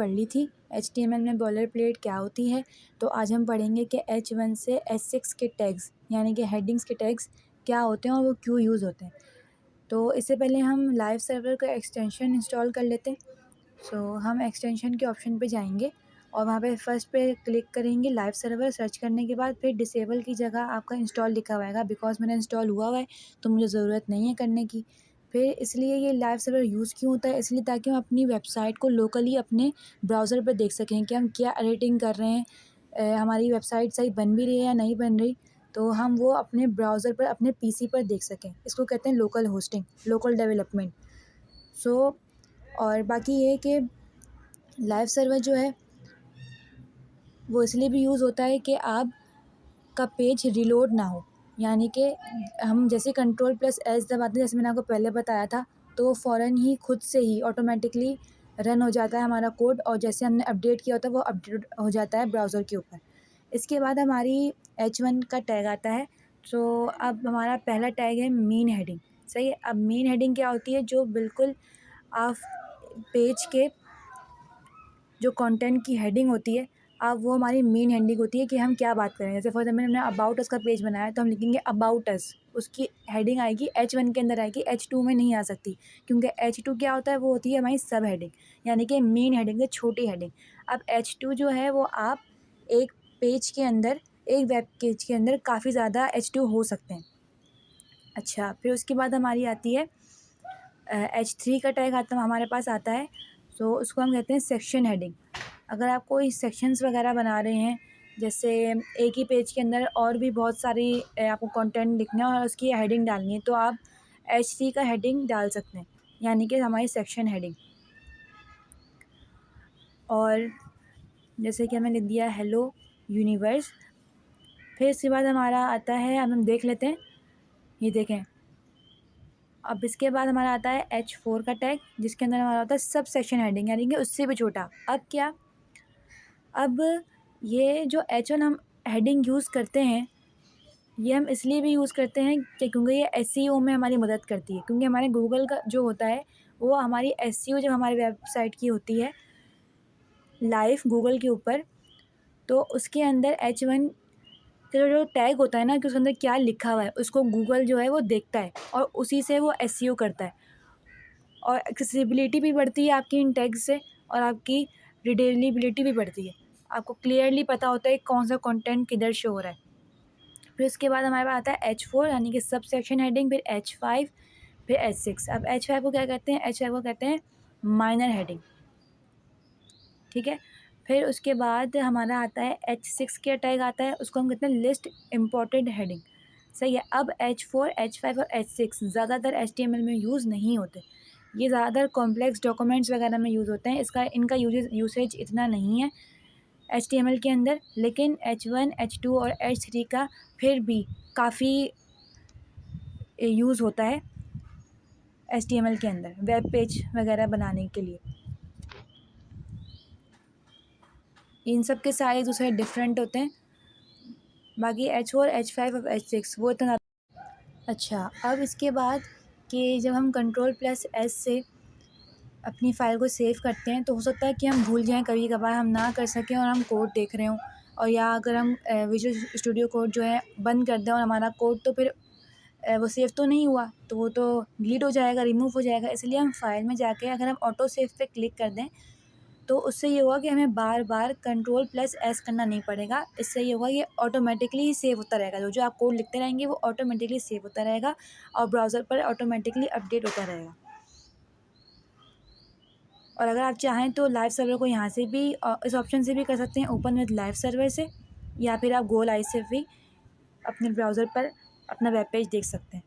पढ़ ली थी HTML में बॉलर प्लेट क्या होती है। तो आज हम पढ़ेंगे कि H1 से H6 के टैग्स यानी कि हेडिंग्स के टैग्स क्या होते हैं और वो क्यों यूज़ होते हैं। तो इससे पहले हम लाइव सर्वर का एक्सटेंशन इंस्टॉल कर लेते हैं। सो हम एक्सटेंशन के ऑप्शन पे जाएंगे और वहाँ पे फर्स्ट पे क्लिक करेंगे लाइव सर्वर। सर्च करने के बाद फिर डिसेबल की जगह आपका इंस्टॉल लिखा हुआ आएगा। बिकॉज मेरा इंस्टॉल हुआ है तो मुझे ज़रूरत नहीं है करने की। फिर इसलिए ये लाइव सर्वर यूज़ क्यों होता है, इसलिए ताकि हम अपनी वेबसाइट को लोकली अपने ब्राउज़र पर देख सकें कि हम क्या एडिटिंग कर रहे हैं, हमारी वेबसाइट सही बन भी रही है या नहीं बन रही। तो हम वो अपने ब्राउज़र पर अपने PC पर देख सकें। इसको कहते हैं लोकल होस्टिंग, लोकल डेवलपमेंट। सो और बाकी ये कि लाइव सर्वर जो है वो इसलिए भी यूज़ होता है कि आप का पेज रीलोड ना हो। यानी कि हम जैसे Ctrl+S दबाते हैं, जैसे मैंने आपको पहले बताया था, तो वो फ़ौरन ही खुद से ही ऑटोमेटिकली रन हो जाता है हमारा कोड, और जैसे हमने अपडेट किया होता है वो अपडेट हो जाता है ब्राउज़र के ऊपर। इसके बाद हमारी H1 का टैग आता है। तो अब हमारा पहला टैग है मेन हेडिंग। सही है। अब मेन हेडिंग क्या होती है, जो बिल्कुल आप पेज के जो कंटेंट की हेडिंग होती है, अब वो हमारी मेन हेडिंग होती है कि हम क्या बात करें। जैसे फॉर एग्जाम्पल हमने अबाउट अस का पेज बनाया है तो हम लिखेंगे अबाउट अस। उसकी हेडिंग आएगी H1 के अंदर आएगी, H2 में नहीं आ सकती, क्योंकि H2 क्या होता है, वो होती है हमारी सब हेडिंग, यानी कि मेन हेडिंग से छोटी हेडिंग। अब H2 जो है वो आप एक पेज के अंदर, एक वेब पेज के अंदर काफ़ी ज़्यादा H2 हो सकते हैं। अच्छा, फिर उसके बाद हमारी आती है H3 का टैग हमारे पास आता है। तो उसको हम कहते हैं सेक्शन हेडिंग। अगर आप कोई सेक्शंस वगैरह बना रहे हैं, जैसे एक ही पेज के अंदर और भी बहुत सारी आपको कंटेंट लिखना है और उसकी हेडिंग डालनी है, तो आप H3 का हेडिंग डाल सकते हैं, यानी कि हमारी सेक्शन हेडिंग। और जैसे कि हमें लिख दिया हेलो यूनिवर्स। फिर इसके बाद हमारा आता है, अब हम देख लेते हैं, ये देखें। अब इसके बाद हमारा आता है H4 का टैग, जिसके अंदर हमारा होता है सब सेक्शन हेडिंग, यानी कि उससे भी छोटा। अब क्या, अब ये जो H1 हम हेडिंग यूज़ करते हैं, ये हम इसलिए भी यूज़ करते हैं कि क्योंकि ये SEO में हमारी मदद करती है। क्योंकि हमारे गूगल का जो होता है, वो हमारी SEO जब हमारी वेबसाइट की होती है लाइव गूगल के ऊपर, तो उसके अंदर H1 का जो टैग होता है ना, कि उसके अंदर क्या लिखा हुआ है, उसको गूगल जो है वो देखता है और उसी से वो SEO करता है। और एक्सेसिबिलिटी भी बढ़ती है आपकी इन टैग से, और आपकी रीडेबिलिटी भी बढ़ती है। आपको क्लियरली पता होता है कौन सा कंटेंट किधर शो हो रहा है। फिर उसके बाद हमारे पास आता है H4, यानी कि सब सेक्शन हेडिंग। फिर H5, फिर H6। अब H5 को क्या कहते हैं, H5 को कहते हैं माइनर हेडिंग। ठीक है। फिर उसके बाद हमारा आता है H6 का टैग आता है, उसको हम कहते हैं लिस्ट इम्पॉर्टेंट हेडिंग। सही है। अब H4, H5 और H6 ज़्यादातर HTML में यूज़ नहीं होते। ये ज़्यादातर कॉम्प्लेक्स डॉक्यूमेंट्स वगैरह में यूज़ होते हैं। इनका यूसेज इतना नहीं है HTML के अंदर। लेकिन H1, H2 और H3 का फिर भी काफ़ी यूज़ होता है HTML के अंदर वेब पेज वगैरह बनाने के लिए। इन सब के सारे दूसरे डिफरेंट होते हैं। बाकी H4, H5 और H6 वो इतना। अच्छा, अब इसके बाद कि जब हम Ctrl+S से अपनी फ़ाइल को सेव करते हैं, तो हो सकता है कि हम भूल जाएं, कभी कभार हम ना कर सकें और हम कोड देख रहे हों, और या अगर हम विजुअल स्टूडियो कोड जो है बंद कर दें और हमारा कोड तो फिर वो सेव तो नहीं हुआ, तो वो तो डिलीट हो जाएगा, रिमूव हो जाएगा। इसलिए हम फाइल में जाके अगर हम ऑटो सेव पे क्लिक कर दें, तो उससे ये होगा कि हमें बार बार Ctrl+S करना नहीं पड़ेगा। इससे ये होगा, ये ऑटोमेटिकली ही सेव होता रहेगा। जो आप कोड लिखते रहेंगे वो ऑटोमेटिकली सेव होता रहेगा और ब्राउज़र पर ऑटोमेटिकली अपडेट होता रहेगा। और अगर आप चाहें तो लाइव सर्वर को यहाँ से भी इस ऑप्शन से भी कर सकते हैं, ओपन विद लाइव सर्वर से, या फिर आप गो लाइव से भी अपने ब्राउज़र पर अपना वेब पेज देख सकते हैं।